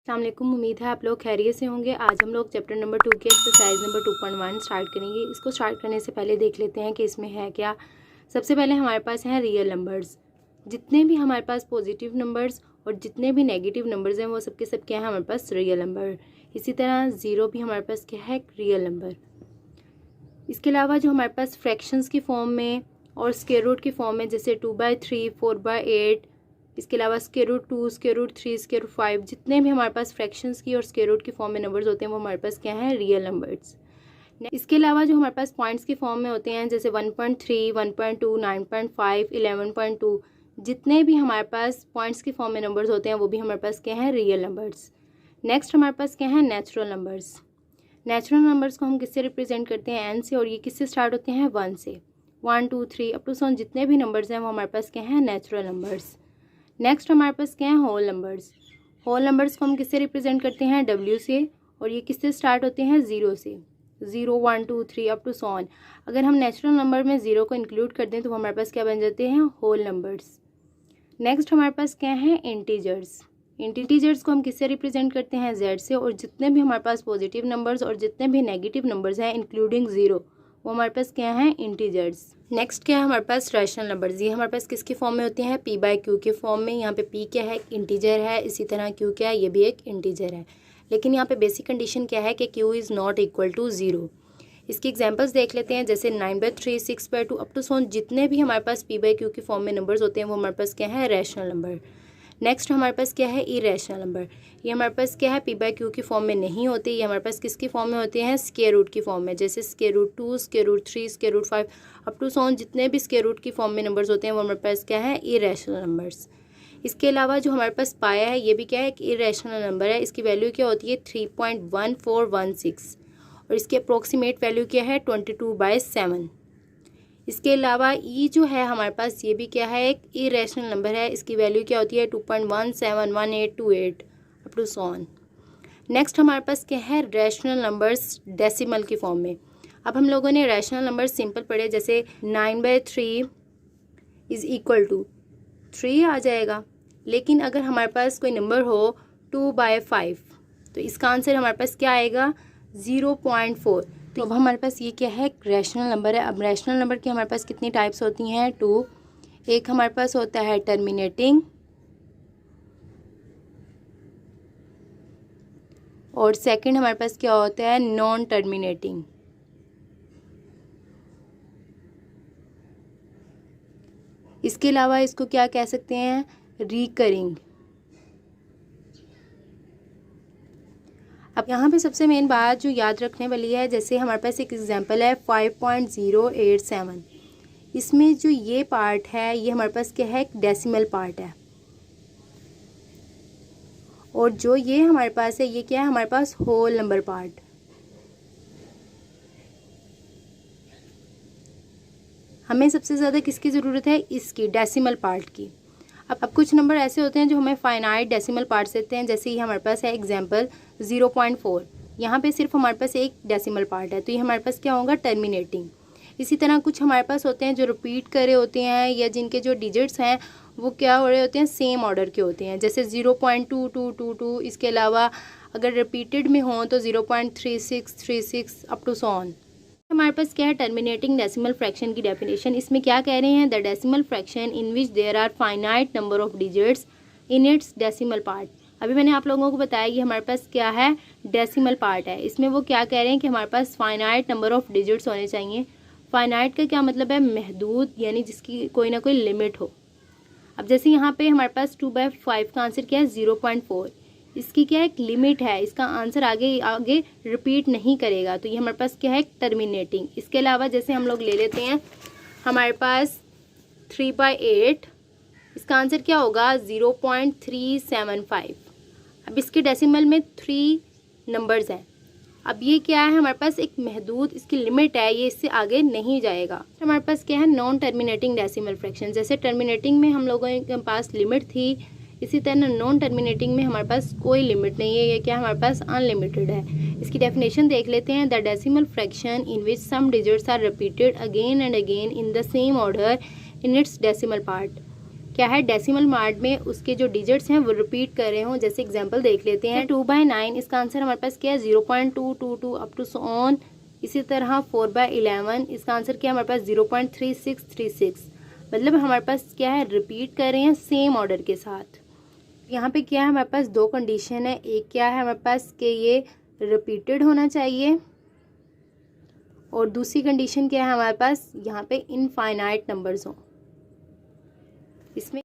अस्सलाम वालेकुम। उम्मीद है आप लोग खैरियत से होंगे। आज हम लोग चैप्टर नंबर 2 की एक्सरसाइज नंबर 2.1 स्टार्ट करेंगे। इसको स्टार्ट करने से पहले देख लेते हैं कि इसमें है क्या। सबसे पहले हमारे पास हैं रियल नंबर्स। जितने भी हमारे पास पॉजिटिव नंबर्स और जितने भी नेगेटिव नंबर्स हैं वो सबके सब क्या है हमारे पास रियल नंबर। इसी तरह ज़ीरो भी हमारे पास क्या है रियल नंबर। इसके अलावा जो हमारे पास फ्रैक्शंस की फॉर्म में और स्क्वायर रूट की फॉर्म में जैसे 2/3, 4/8, इसके अलावा square root 2, square root 3, square root 5, जितने भी हमारे पास फ्रैक्शंस की और स्क्वायर रूट की फॉर्म में नंबर्स होते हैं वो हमारे पास क्या है रियल नंबर्स। इसके अलावा जो हमारे पास पॉइंट्स की फॉर्म में होते हैं जैसे 1.3, 1.2, 9.5, 11.2, जितने भी हमारे पास पॉइंट्स की फॉर्म में नंबर्स होते हैं वो भी हमारे पास क्या है रियल नंबर्स। नेक्स्ट हमारे पास क्या है नेचुरल नंबर्स। नेचुरल नंबर्स को हम किससे रिप्रेजेंट करते हैं एन से, और ये किससे स्टार्ट होते हैं 1 से। 1, 2, 3 अप टू सो जितने भी नंबर्स हैं वो हमारे पास क्या है नेचुरल नंबर्स। नेक्स्ट हमारे पास क्या है होल नंबर्स। होल नंबर्स को हम किससे रिप्रेजेंट करते हैं W से, और ये किससे स्टार्ट होते हैं 0 से। 0, 1, 2, 3 अप टू सो ऑन। अगर हम नेचुरल नंबर में 0 को इंक्लूड कर दें तो हमारे पास क्या बन जाते हैं होल नंबर्स। नेक्स्ट हमारे पास क्या है इंटीजर्स। इंटीजर्स को हम किससे रिप्रेजेंट करते हैं Z से, और जितने भी हमारे पास पॉजिटिव नंबर्स और जितने भी नेगेटिव नंबर्स हैं इंक्लूडिंग 0 वो हमारे पास क्या है इंटीजर्स। नेक्स्ट क्या है हमारे पास रैशनल नंबर्स। ये हमारे पास किसकी फॉर्म में होते हैं P/Q के फॉर्म में। यहाँ पे P क्या है एक इंटीजर है, इसी तरह Q क्या है ये भी एक इंटीजर है। लेकिन यहाँ पे बेसिक कंडीशन क्या है कि Q is not equal to 0। इसकी एग्जांपल्स देख लेते हैं जैसे 9/3, 6/2 अप टू सो जितने भी हमारे पास P/Q की फॉर्म में नंबर्स होते हैं वो हमारे पास क्या है रैशनल नंबर। नेक्स्ट हमारे पास क्या है इरेशनल नंबर। ये हमारे पास क्या है P/Q की फॉर्म में नहीं होती, ये हमारे पास किसकी फॉर्म में होते हैं स्क्वायर रूट की फॉर्म में, जैसे square root 2, square root 3, square root 5 up to so जितने भी स्क्वायर रूट की फॉर्म में नंबर्स होते हैं वो हमारे पास क्या है इरेशनल नंबर्स। इसके अलावा जो हमारे पास पाया है ये भी क्या है एक इरेशनल नंबर है। इसकी वैल्यू क्या होती है 3.1416 और इसकी अप्रोक्सीमेट वैल्यू क्या है 22/7। इसके अलावा ई जो है हमारे पास ये भी क्या है एक इरेशनल नंबर है। इसकी वैल्यू क्या होती है 2.171828 up to so on. Next हमारे पास क्या है रैशनल नंबर्स डेसिमल की फॉर्म में। अब हम लोगों ने रैशनल नंबर सिंपल पढ़े जैसे 9/3 इज़ इक्वल टू 3 आ जाएगा। लेकिन अगर हमारे पास कोई नंबर हो 2/5 तो इसका आंसर हमारे पास क्या आएगा 0.4। तो अब हमारे पास ये क्या है एक रैशनल नंबर है। अब रैशनल नंबर की हमारे पास कितनी टाइप्स होती हैं 2। एक हमारे पास होता है टर्मिनेटिंग और सेकंड हमारे पास क्या होता है नॉन टर्मिनेटिंग। इसके अलावा इसको क्या कह सकते हैं रिकरिंग। अब यहाँ पे सबसे मेन बात जो याद रखने वाली है जैसे हमारे पास एक एग्जांपल है 5.087। इसमें जो ये पार्ट है ये हमारे पास क्या है एक डेसिमल पार्ट है, और जो ये हमारे पास है ये क्या है हमारे पास होल नंबर पार्ट। हमें सबसे ज़्यादा किसकी ज़रूरत है इसकी डेसिमल पार्ट की। अब कुछ नंबर ऐसे होते हैं जो हमें फाइनाइट डेसिमल पार्ट्स देते हैं, जैसे ये हमारे पास है एग्जांपल 0.4। यहाँ पे सिर्फ हमारे पास एक डेसिमल पार्ट है तो ये हमारे पास क्या होगा टर्मिनेटिंग। इसी तरह कुछ हमारे पास होते हैं जो रिपीट कर रहे होते हैं या जिनके जो डिजिट्स हैं वो क्या हो रहे होते हैं सेम ऑर्डर के होते हैं, जैसे 0.2222। इसके अलावा अगर रिपीटेड में हों तो 0.3636 अप टू सो ऑन। हमारे पास क्या है टर्मिनेटिंग डेसिमल फ्रैक्शन की डेफिनेशन। इसमें क्या कह रहे हैं the decimal fraction in which there are finite number of digits in its decimal part. अभी मैंने आप लोगों को बताया कि हमारे पास क्या है डेसिमल पार्ट है। इसमें वो क्या कह रहे हैं कि हमारे पास फाइनाइट नंबर ऑफ डिजिट्स होने चाहिए। फाइनाइट का क्या मतलब है महदूद, यानी जिसकी कोई ना कोई लिमिट हो। अब जैसे यहाँ पे हमारे पास 2/5 का आंसर क्या है 0.4। इसकी क्या एक लिमिट है, इसका आंसर आगे रिपीट नहीं करेगा तो ये हमारे पास क्या है टर्मिनेटिंग। इसके अलावा जैसे हम लोग ले लेते हैं हमारे पास 3/8, इसका आंसर क्या होगा 0.375। अब इसके डेसिमल में 3 नंबर्स हैं। अब ये क्या है हमारे पास एक महदूद इसकी लिमिट है, ये इससे आगे नहीं जाएगा। हमारे पास क्या है नॉन टर्मिनेटिंग डेसिमल फ्रैक्शन। जैसे टर्मिनेटिंग में हम लोगों के पास लिमिट थी, इसी तरह नॉन टर्मिनेटिंग में हमारे पास कोई लिमिट नहीं है, ये क्या हमारे पास अनलिमिटेड है। इसकी डेफिनेशन देख लेते हैं the decimal fraction in which some digits are repeated again and again in the same order in its decimal part. क्या है, डेसिमल मार्ड में उसके जो डिजिट्स हैं वो रिपीट कर रहे हों। जैसे एग्जांपल देख लेते हैं, 2/9 इसका आंसर हमारे पास क्या है 0.222 अप टू सो ऑन। इसी तरह 4/11 इसका आंसर क्या है हमारे पास 0.3636। मतलब हमारे पास क्या है, रिपीट कर रहे हैं सेम ऑर्डर के साथ। यहाँ पे क्या है, हमारे पास दो कंडीशन है। एक क्या है हमारे पास कि ये रिपीटेड होना चाहिए, और दूसरी कंडीशन क्या है हमारे पास, यहाँ पे इनफाइनाइट नंबर्स हों। इसमें